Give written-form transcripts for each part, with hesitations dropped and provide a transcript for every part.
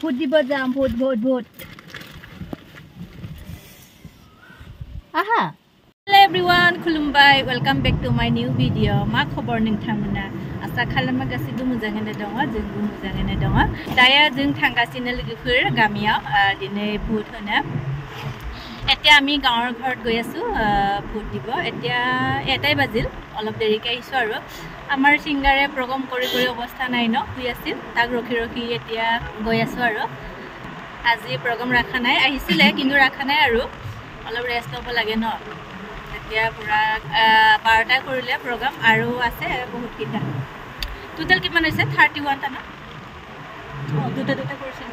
Vote দিব যাম vote vote vote আহা Hello everyone khulumbai welcome back to my new video ma khobor ningthamna asa khalama gasidu mujangene donga jengbu mujangene donga daya jeng thangasine logifur gamia dine bhut hona etia ami gaor ghor goi asu bhut dibo etia etai bazil olop derike aisu aro amar singare program kori obostha nai no hui asil tag rokhi rokhi etia goi asu aro আজি program rakha nai ahisile kintu rakha nai aro olop rest hobo lage no এতিয়া পুরা 12টা কৰিলে program আৰু আছে বহুত কিটা total কিমান হৈছে 31 টা না দুটা কৰিছিল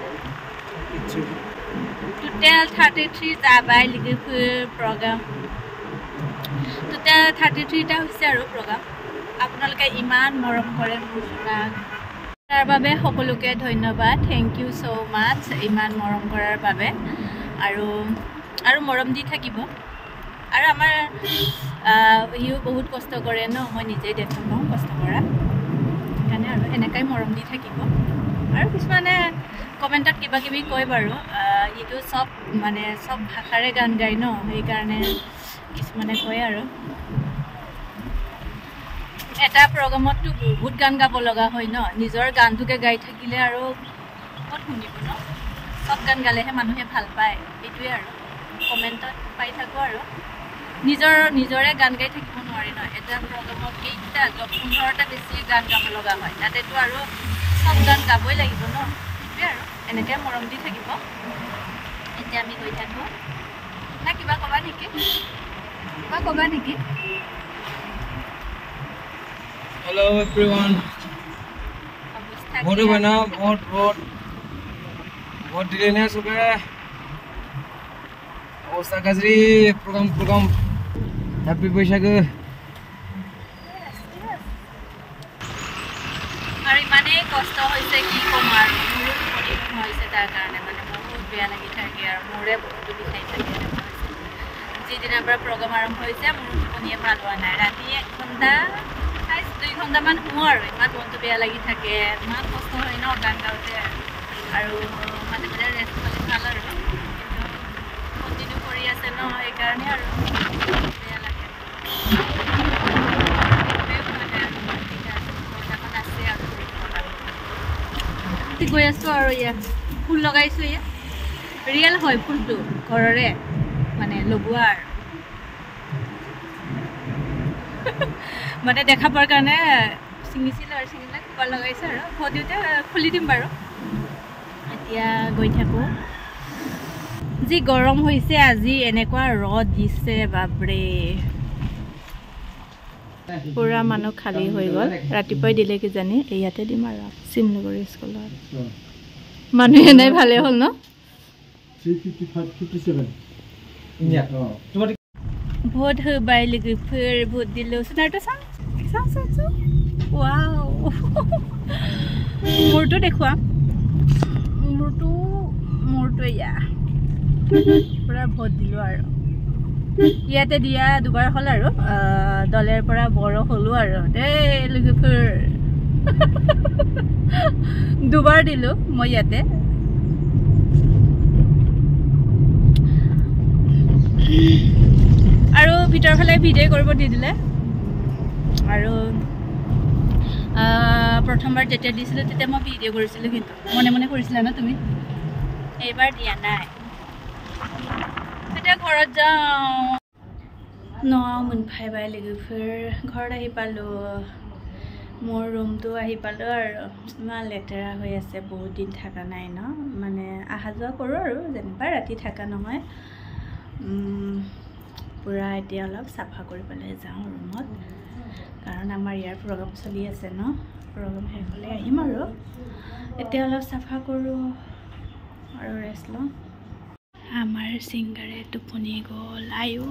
টোটাল 33 যাবাই লিখি program টোটাল 33 টা হৈছে আৰু program আপোনালোকে ইমান মৰম কৰে মুছনা তাৰ বাবে সকলোকে ধন্যবাদ থ্যাংক ইউ সো মাচ ইমান মৰম কৰাৰ বাবে আৰু মৰম দি থাকিব আৰু আমাৰ ইউ বহুত কষ্ট কৰে ন মই নিজে দেখো কষ্ট কৰা কাৰণে আৰু এনেকৈ মৰম দি থাকিব আৰু কিছুমানে কমেন্টত কিবা কিবি কয় বাৰু ইটো সব মানে সব ভাষাৰে গান গায় ন সেই কাৰণে কিছুমানে কয় আৰু এটা প্ৰগ্ৰামত তো বহুত গান গাব লগা হয় ন নিজৰ গানটোকে গাই থাকিলে আৰু ক'ত শুনিব ন সব গান গালেহে মানুহে ভাল পায় এইটোৱে আৰু কমেন্টত পাই থাকো আৰু নিজৰে গান গাই থাকিব নোৱাৰি ন এটা প্ৰগ্ৰামত কেইটা 15টা বেছি গান গাব লগা হয় তাতেতো আৰু সব গান গাবই লাগিব ন এইটোৱে আৰু এনেকৈ মৰম দি থাকিব এতিয়া আমি গৈ থাকো না কিবা ক'বা নেকি Hello everyone. Vote bana vote dile na sube. Osa gazri program happy Baishag. Ari mane kosto hoise ki komar muru pori hoise tar karone mane bahut beya lagi thake ar more botu bikhai thake jidina pra program arambh hoise muru poniye bhal hoa nai rati 1 ঘন্টা 2 ঘন্টা মান হুও আৰু ইমান মনটো বেয়া লাগি থাকে ইমান কষ্ট হয় ন গান গাওতে আৰু মানে ৰেষ্ট কৰি ভাল আৰু কন্টিনিউ কৰি আছে ন এই কাৰণে আৰু বেয়া লাগে গৈ আছো আৰু ইয়া ফুল লগাইছো ইয়া ৰিয়েল হয় ফুলটো ঘৰৰে মানে লগোৱাৰ মানে দেখা পাৰ কাৰণে সিঙিছিল আৰু সিঙিলে কুকা লগাইছে আৰু ফটোতে খুলি দিম বাৰু এতিয়া গৈ থাকো যি গৰম হৈছে আজি এনেকুৱা ৰদ দিছে বাপৰে পুৰা মানুহ খালি হৈ গ'ল ৰাতিপুৱাই দিলে কি জানি ইয়াতে দিম আৰু সিমনগৰ স্কুলত মানুহ নাই ভালে হ'ল ন 355 ভোট হবাই লাগি ফেৰ ভোট দিলো সোনাৰটো চাও ওয়াও মোৰটো দেখুৱা মোৰটো ইয়া পুৰা ভোট দিলো আৰু ইয়াতে দিয়া দুবাৰ হ'ল আৰু দলেৰ পৰা বড় হলো আৰু এই লাগি ফেৰ দুবাৰ দিলো মই ইয়াতে আৰু ভিতৰ ফালে ভিডিও কৰিব দি দিলে আৰু প্ৰথমবাৰ যেতিয়া দিছিল তেতিয়া মই ভিডিও কৰিছিল কিন্তু মনে কৰিছিলা না তুমি এইবাৰ দিয়া নাই এতিয়া ঘৰত যাওঁ মন ভাই লাগি ফেৰ ঘৰত আহি পালো মোৰ ৰুমটো আহি পালো আৰু ইমান লেতেৰা হৈ আছে বহুত দিন থাকা নাই ন মানে আহা যোৱা কৰো আৰু যেনিবা ৰাতি থাকা নহয় পুৰা এতিয়া অলপ সাফা কৰি পেলাই যাওঁ ৰুমত কাৰণ আমাৰ ইয়াৰ প্ৰগ্ৰাম চলি আছে ন প্ৰগ্ৰাম শেষ হ'লে আহিম আৰু এতিয়া অলপ সাফা কৰোঁ আৰু ৰেষ্ট লওঁ আমাৰ সিংগাৰে টোপনি গ'ল আয়ো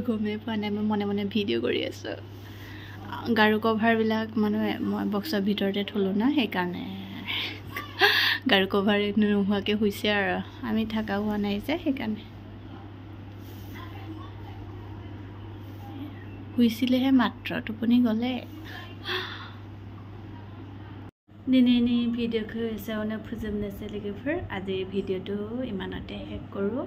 গমেই পোৱা নাই মই মনে ভিডিঅ' কৰি আছোঁ গাৰু কভাৰবিলাক মানে মই বক্সৰ ভিতৰতে থলোঁ না সেইকাৰণে গাৰু কভাৰ নোহোৱাকৈ শুইছে আৰু আমি থাকা হোৱা নাই যে সেইকাৰণে শুইছিলেহে মাত্ৰ টোপনি গ'লে दिनैनि भिडिअखौ एसेयावनो फोजोबनोसै लोगोफोर आजि भिडिअखौ इमानते हेक करू